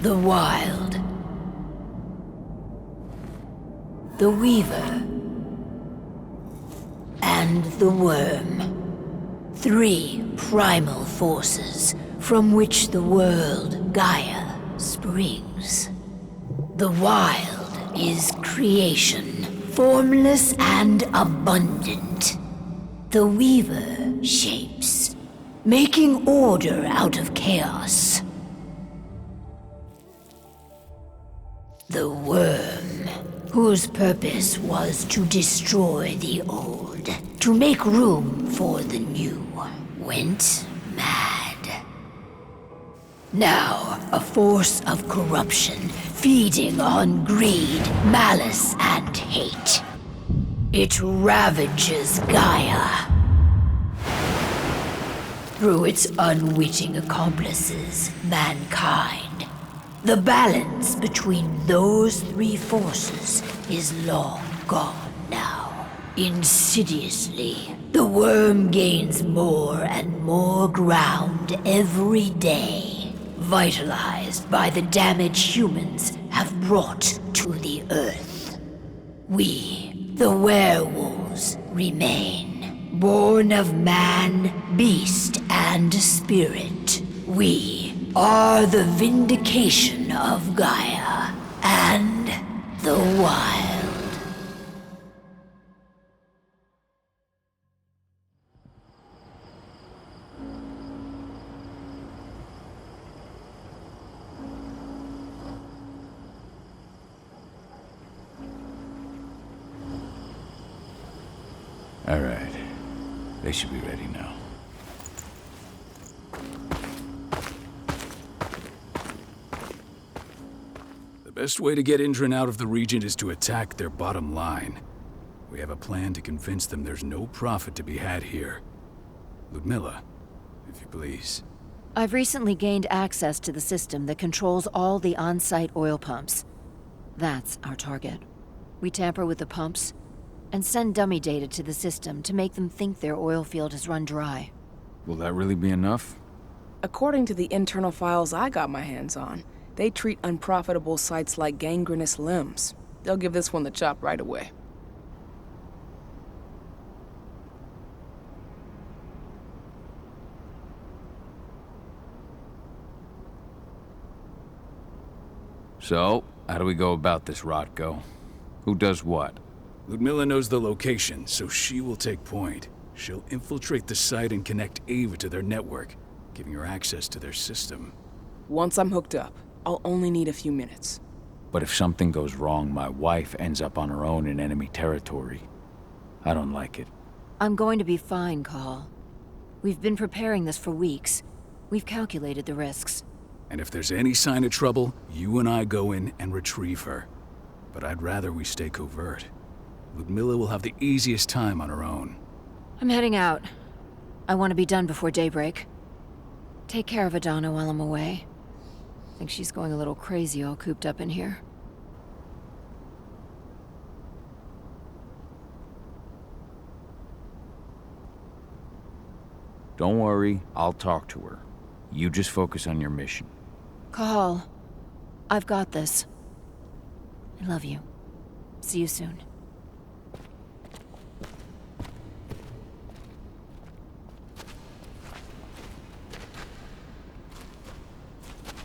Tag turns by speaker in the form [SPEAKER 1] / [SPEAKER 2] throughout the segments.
[SPEAKER 1] The Wild. The Weaver. And the Worm. 3 primal forces from which the world Gaia springs. The Wild is creation, formless and abundant. The Weaver shapes, making order out of chaos. The Worm, whose purpose was to destroy the old, to make room for the new, went mad. Now, a force of corruption, feeding on greed, malice, and hate. It ravages Gaia. Through its unwitting accomplices, mankind. The balance between those 3 forces is long gone now. Insidiously, the Worm gains more and more ground every day, vitalized by the damage humans have brought to the Earth. We, the werewolves, remain, born of man, beast, and spirit. We are the vindication of Gaia and the Wild.
[SPEAKER 2] All right. They should be ready now.
[SPEAKER 3] The best way to get Indran out of the region is to attack their bottom line. We have a plan to convince them there's no profit to be had here. Ludmilla, if you please.
[SPEAKER 4] I've recently gained access to the system that controls all the on-site oil pumps. That's our target. We tamper with the pumps and send dummy data to the system to make them think their oil field has run dry.
[SPEAKER 2] Will that really be enough?
[SPEAKER 5] According to the internal files I got my hands on, they treat unprofitable sites like gangrenous limbs. They'll give this one the chop right away.
[SPEAKER 2] So, how do we go about this, Rotko? Who does what?
[SPEAKER 3] Ludmilla knows the location, so she will take point. She'll infiltrate the site and connect Ava to their network, giving her access to their system.
[SPEAKER 5] Once I'm hooked up, I'll only need a few minutes.
[SPEAKER 2] But if something goes wrong, my wife ends up on her own in enemy territory. I don't like it.
[SPEAKER 4] I'm going to be fine, Call. We've been preparing this for weeks. We've calculated the risks.
[SPEAKER 3] And if there's any sign of trouble, you and I go in and retrieve her. But I'd rather we stay covert. Ludmilla will have the easiest time on her own.
[SPEAKER 4] I'm heading out. I want to be done before daybreak. Take care of Adana while I'm away. I think she's going a little crazy all cooped up in here.
[SPEAKER 2] Don't worry, I'll talk to her. You just focus on your mission.
[SPEAKER 4] Call. I've got this. I love you. See you soon.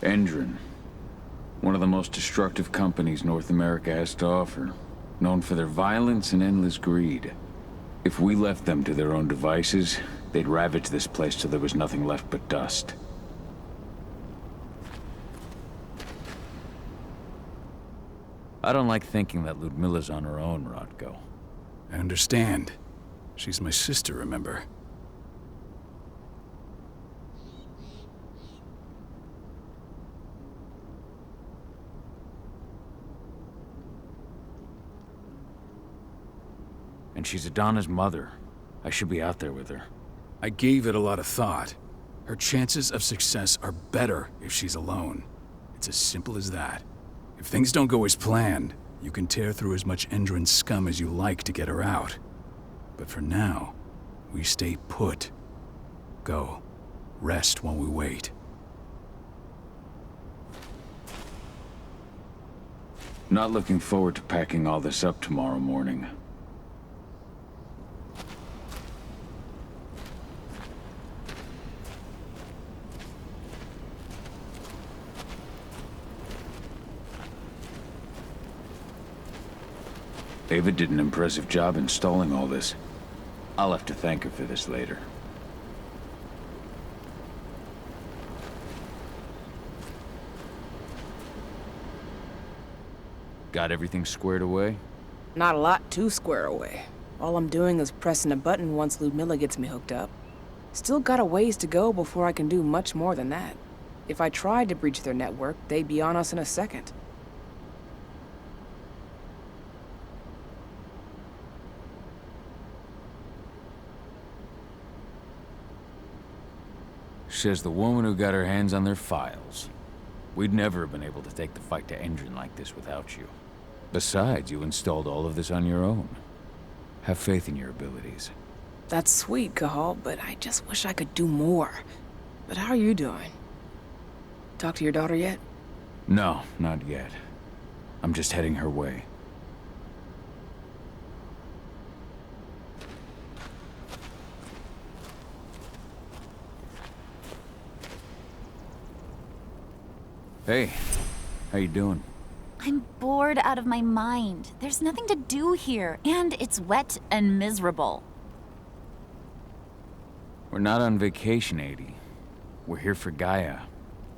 [SPEAKER 2] Indran. One of the most destructive companies North America has to offer. Known for their violence and endless greed. If we left them to their own devices, they'd ravage this place till there was nothing left but dust. I don't like thinking that Ludmilla's on her own, Rotko.
[SPEAKER 3] I understand. She's my sister, remember?
[SPEAKER 2] And she's Adana's mother. I should be out there with her.
[SPEAKER 3] I gave it a lot of thought. Her chances of success are better if she's alone. It's as simple as that. If things don't go as planned, you can tear through as much Indran scum as you like to get her out. But for now, we stay put. Go. Rest while we wait.
[SPEAKER 2] Not looking forward to packing all this up tomorrow morning. Ava did an impressive job installing all this. I'll have to thank her for this later. Got everything squared away?
[SPEAKER 5] Not a lot to square away. All I'm doing is pressing a button once Ludmilla gets me hooked up. Still got a ways to go before I can do much more than that. If I tried to breach their network, they'd be on us in a second.
[SPEAKER 2] Says the woman who got her hands on their files. We'd never have been able to take the fight to Endron like this without you. Besides, you installed all of this on your own. Have faith in your abilities.
[SPEAKER 5] That's sweet, Cahal, but I just wish I could do more. But how are you doing? Talk to your daughter yet?
[SPEAKER 2] No, not yet. I'm just heading her way. Hey, how you doing?
[SPEAKER 6] I'm bored out of my mind. There's nothing to do here, and it's wet and miserable.
[SPEAKER 2] We're not on vacation, Adie. We're here for Gaia,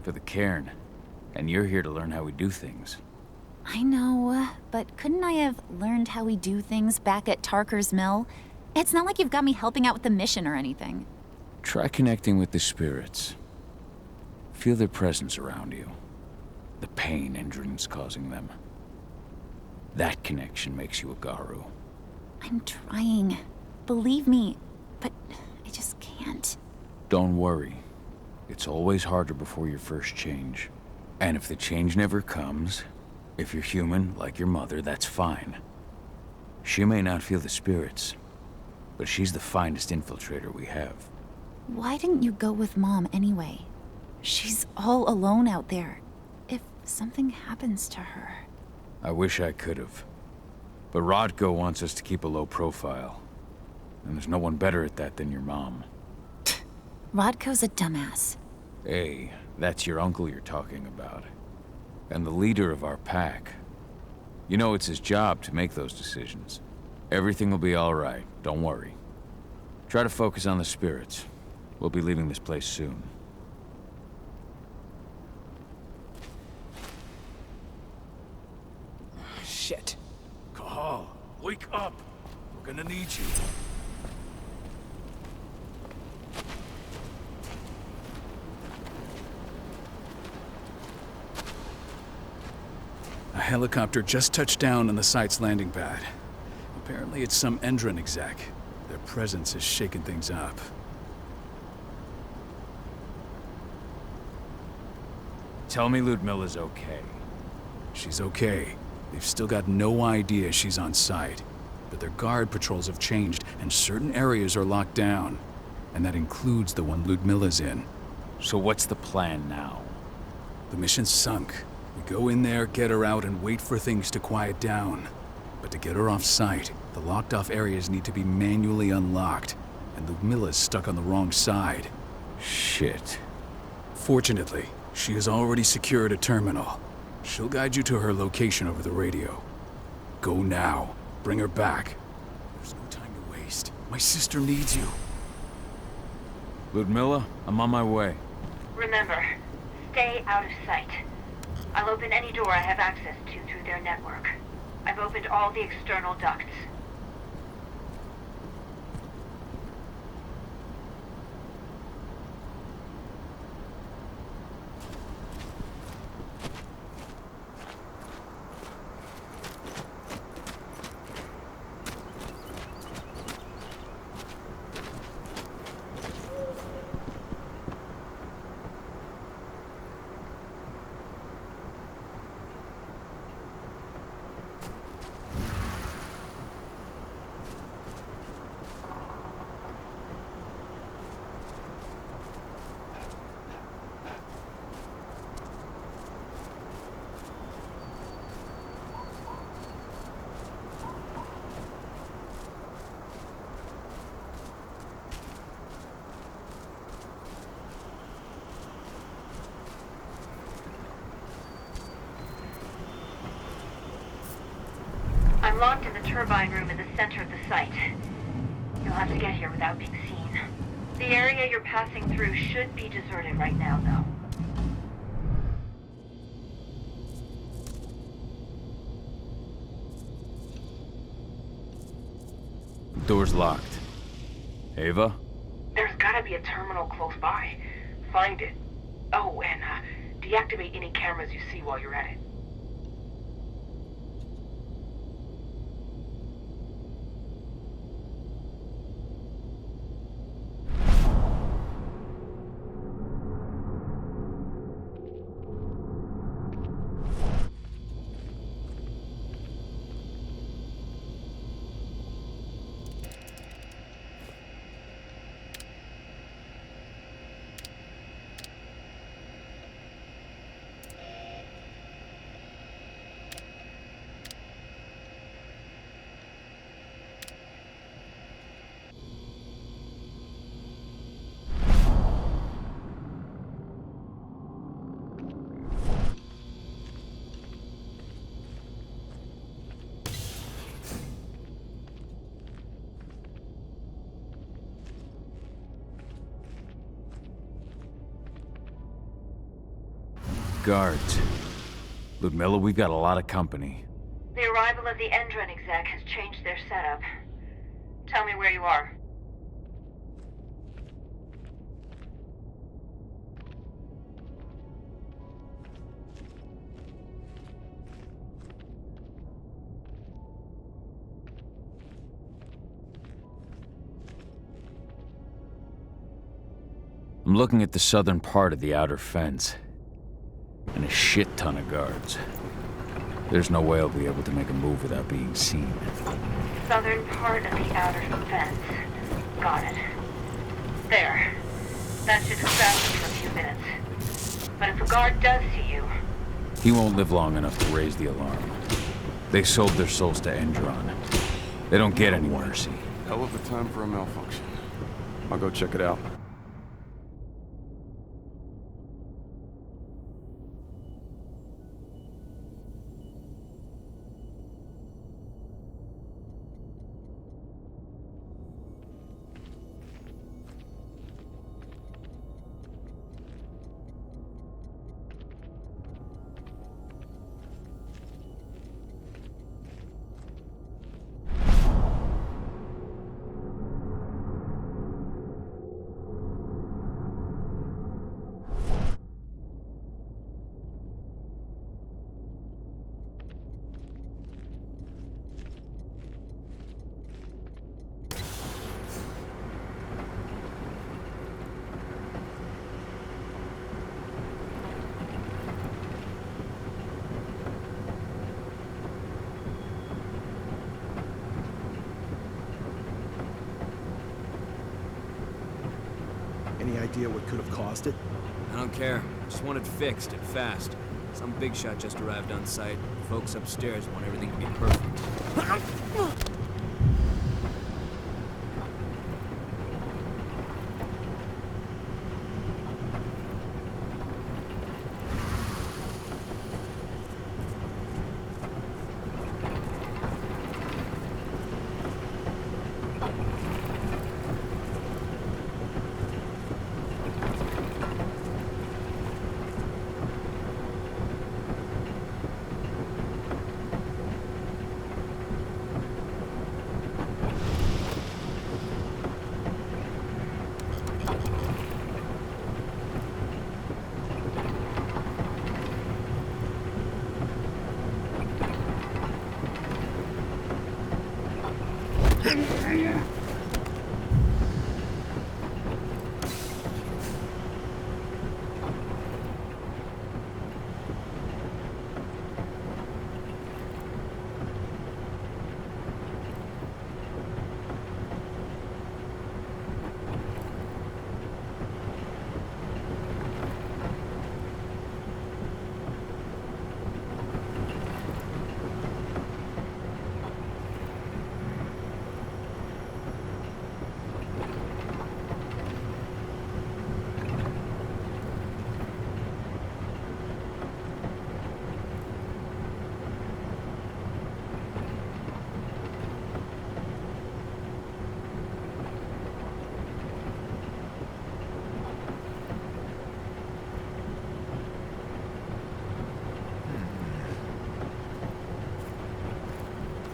[SPEAKER 2] for the cairn, and you're here to learn how we do things.
[SPEAKER 6] I know, but couldn't I have learned how we do things back at Tarker's Mill? It's not like you've got me helping out with the mission or anything.
[SPEAKER 2] Try connecting with the spirits. Feel their presence around you. The pain Endron's causing them. That connection makes you a Garu.
[SPEAKER 6] I'm trying. Believe me, but I just can't.
[SPEAKER 2] Don't worry. It's always harder before your first change. And if the change never comes, if you're human, like your mother, that's fine. She may not feel the spirits, but she's the finest infiltrator we have.
[SPEAKER 6] Why didn't you go with Mom anyway? She's all alone out there. If something happens to her...
[SPEAKER 2] I wish I could have. But Rodko wants us to keep a low profile. And there's no one better at that than your mom.
[SPEAKER 6] Rodko's a dumbass.
[SPEAKER 2] Hey, that's your uncle you're talking about. And the leader of our pack. You know it's his job to make those decisions. Everything will be all right, don't worry. Try to focus on the spirits. We'll be leaving this place soon.
[SPEAKER 5] Shit.
[SPEAKER 3] Cahal, wake up! We're gonna need you. A helicopter just touched down on the site's landing pad. Apparently it's some Endron exec. Their presence is shaking things up.
[SPEAKER 2] Tell me Ludmilla's okay.
[SPEAKER 3] She's okay. They've still got no idea she's on site. But their guard patrols have changed, and certain areas are locked down. And that includes the one Ludmilla's in.
[SPEAKER 2] So what's the plan now?
[SPEAKER 3] The mission's sunk. We go in there, get her out, and wait for things to quiet down. But to get her off site, the locked-off areas need to be manually unlocked. And Ludmilla's stuck on the wrong side.
[SPEAKER 2] Shit.
[SPEAKER 3] Fortunately, she has already secured a terminal. She'll guide you to her location over the radio. Go now. Bring her back. There's no time to waste. My sister needs you.
[SPEAKER 2] Ludmilla, I'm on my way.
[SPEAKER 1] Remember, stay out of sight. I'll open any door I have access to through their network. I've opened all the external ducts.
[SPEAKER 7] I'm locked in the turbine room in the center of the site. You'll have to get here without being seen. The area you're passing through should be deserted right now, though.
[SPEAKER 2] Door's locked. Ava?
[SPEAKER 7] There's gotta be a terminal close by. Find it. Oh, and deactivate any cameras you see while you're at it.
[SPEAKER 2] Guards. Ludmilla, we've got a lot of company.
[SPEAKER 7] The arrival of the Endron exec has changed their setup. Tell me where you are.
[SPEAKER 2] I'm looking at the southern part of the outer fence. And a shit ton of guards. There's no way I'll be able to make a move without being seen.
[SPEAKER 7] Southern part of the outer fence. Got it. There. That should distract you for a few minutes. But if a guard does see you...
[SPEAKER 2] He won't live long enough to raise the alarm. They sold their souls to Endron. They don't get any mercy.
[SPEAKER 8] Hell of a time for a malfunction. I'll go check it out.
[SPEAKER 9] Any idea what could have caused it?
[SPEAKER 10] I don't care. Just want it fixed and fast. Some big shot just arrived on site. Folks upstairs want everything to be perfect.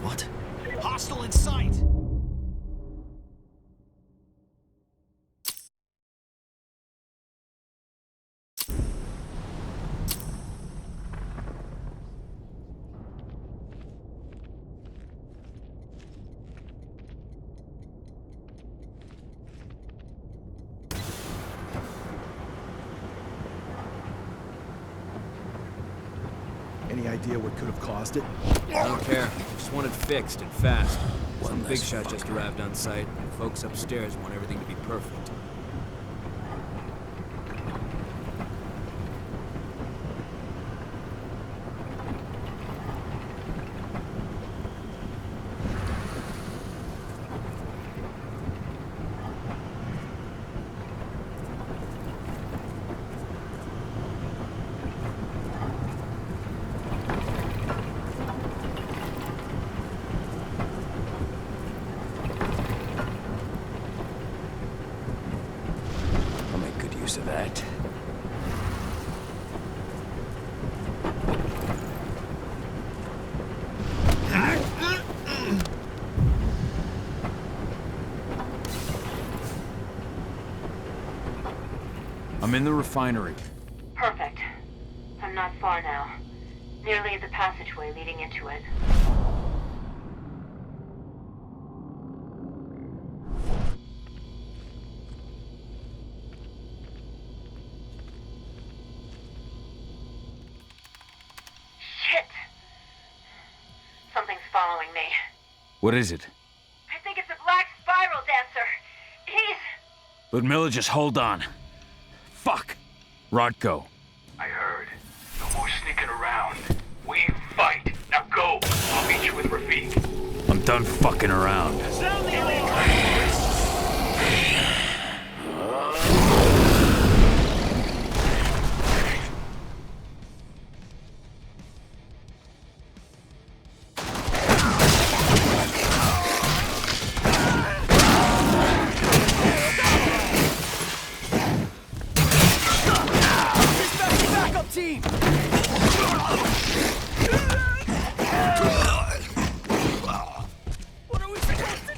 [SPEAKER 9] What? Hostile in sight! Any idea what could have caused it?
[SPEAKER 10] I don't care. Just want it fixed and fast. Some big shot just arrived on site. Folks upstairs want everything to be perfect.
[SPEAKER 2] Of that. I'm in the refinery.
[SPEAKER 7] Perfect. I'm not far now. Nearly at the passageway leading into it. Following me.
[SPEAKER 2] What is it?
[SPEAKER 7] I think it's a black spiral dancer. He's...
[SPEAKER 2] Ludmilla, just hold on. Fuck! Rodko.
[SPEAKER 11] I heard. No more sneaking around. We fight. Now go. I'll meet you with Rafik.
[SPEAKER 2] I'm done fucking around.
[SPEAKER 9] Sound the alarm!
[SPEAKER 10] Team!
[SPEAKER 9] What are we supposed to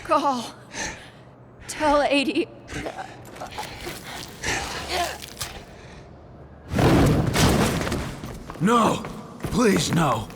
[SPEAKER 4] Call. Tell 80.
[SPEAKER 3] No! Please, no!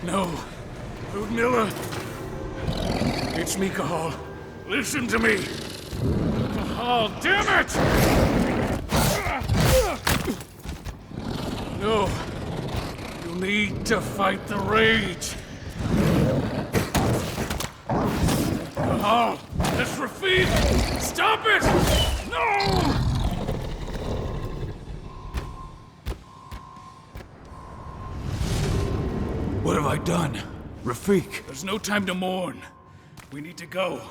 [SPEAKER 3] No. Ludmilla. It's me, Cahal. Listen to me. Cahal, damn it! No. You need to fight the rage. Cahal, that's Rafik! Stop it! No! What have I done? Rafik! There's no time to mourn. We need to go.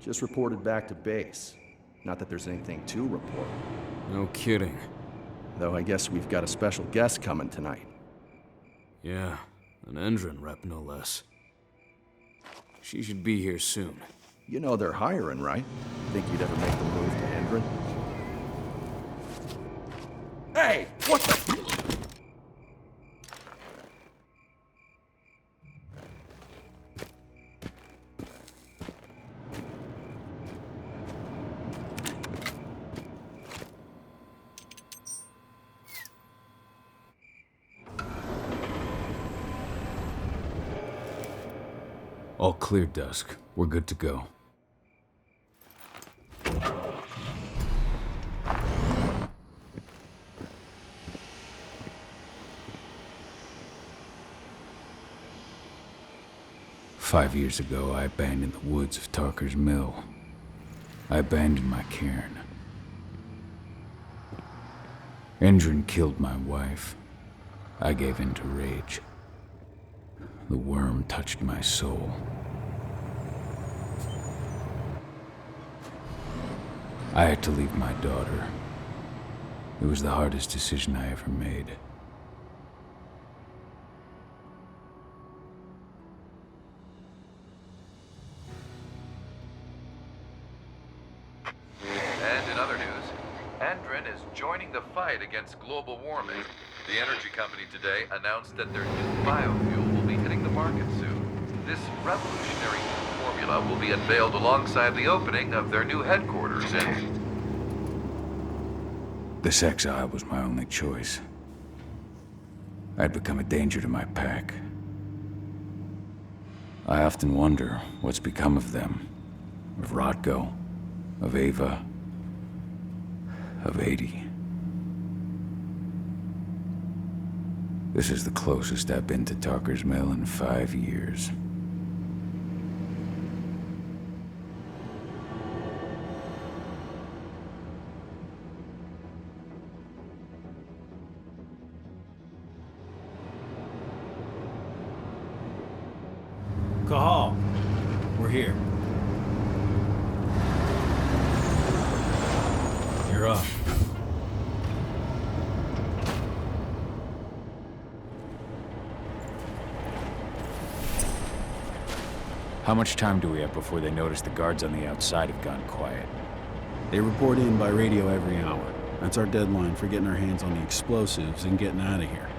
[SPEAKER 9] Just reported back to base. Not that there's anything to report.
[SPEAKER 10] No kidding.
[SPEAKER 9] Though I guess we've got a special guest coming tonight.
[SPEAKER 10] Yeah, an Endron rep no less. She should be here soon.
[SPEAKER 9] You know they're hiring, right? Think you'd ever make the move to Endron? Hey! What the...
[SPEAKER 2] All clear, Dusk. We're good to go. "5 years ago, I abandoned the woods of Tarker's Mill. I abandoned my cairn. Endron killed my wife. I gave in to rage. The worm touched my soul. I had to leave my daughter. It was the hardest decision I ever made.
[SPEAKER 12] And in other news, Endron is joining the fight against global warming. The energy company today announced that their new biofuel will be hitting the market soon. This revolutionary new formula will be unveiled alongside the opening of their new headquarters in...
[SPEAKER 2] This exile was my only choice. I'd become a danger to my pack. I often wonder what's become of them. Of Rotko, of Ava, of 80. This is the closest I've been to Talker's Mill in 5 years.
[SPEAKER 13] Cahal, we're here. You're up.
[SPEAKER 2] How much time do we have before they notice the guards on the outside have gone quiet?
[SPEAKER 13] They report in by radio every hour. That's our deadline for getting our hands on the explosives and getting out of here.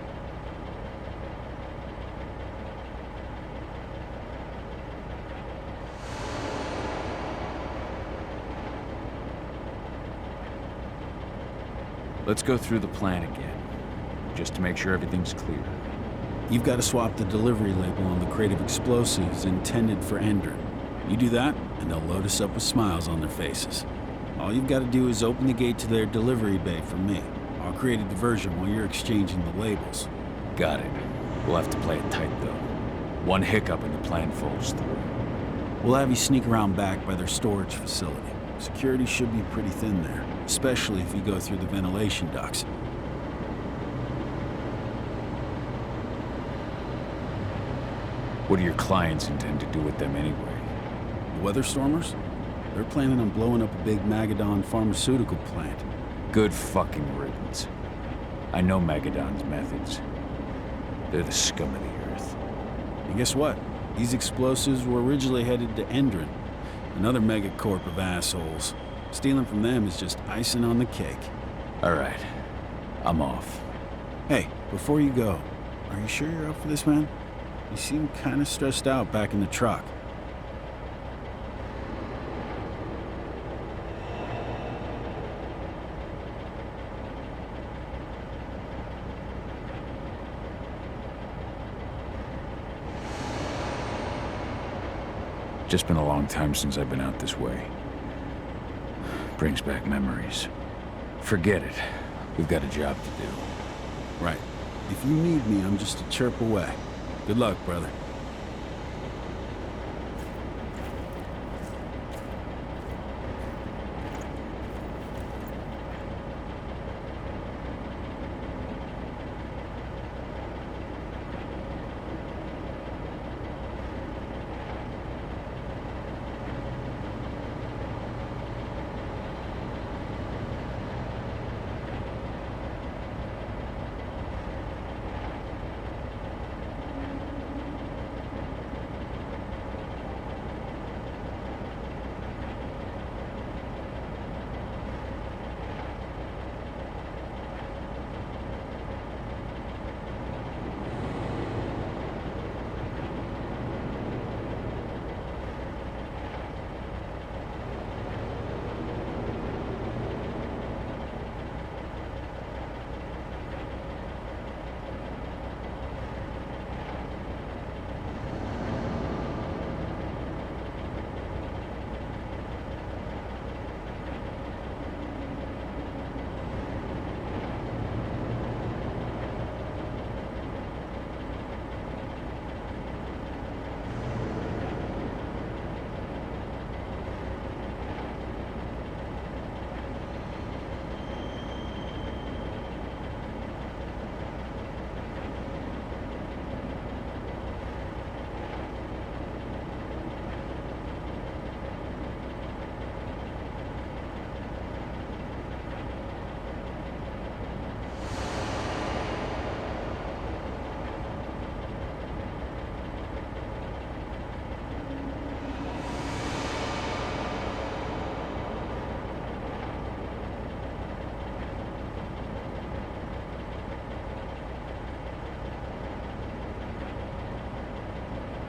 [SPEAKER 2] Let's go through the plan again, just to make sure everything's clear.
[SPEAKER 13] You've got to swap the delivery label on the crate of explosives intended for Endron. You do that, and they'll load us up with smiles on their faces. All you've got to do is open the gate to their delivery bay for me. I'll create a diversion while you're exchanging the labels.
[SPEAKER 2] Got it. We'll have to play it tight, though. One hiccup and the plan falls through.
[SPEAKER 13] We'll have you sneak around back by their storage facility. Security should be pretty thin there, especially if you go through the ventilation ducts.
[SPEAKER 2] What do your clients intend to do with them anyway?
[SPEAKER 13] The Weatherstormers? They're planning on blowing up a big Magadon pharmaceutical plant.
[SPEAKER 2] Good fucking riddance. I know Magadon's methods. They're the scum of the earth.
[SPEAKER 13] And guess what? These explosives were originally headed to Endron, another megacorp of assholes. Stealing from them is just icing on the cake.
[SPEAKER 2] All right. I'm off.
[SPEAKER 13] Hey, before you go, are you sure you're up for this, man? You seem kind of stressed out back in the truck.
[SPEAKER 2] Just been a long time since I've been out this way. Brings back memories. Forget it. We've got a job to do.
[SPEAKER 13] Right. If you need me, I'm just a chirp away. Good luck, brother.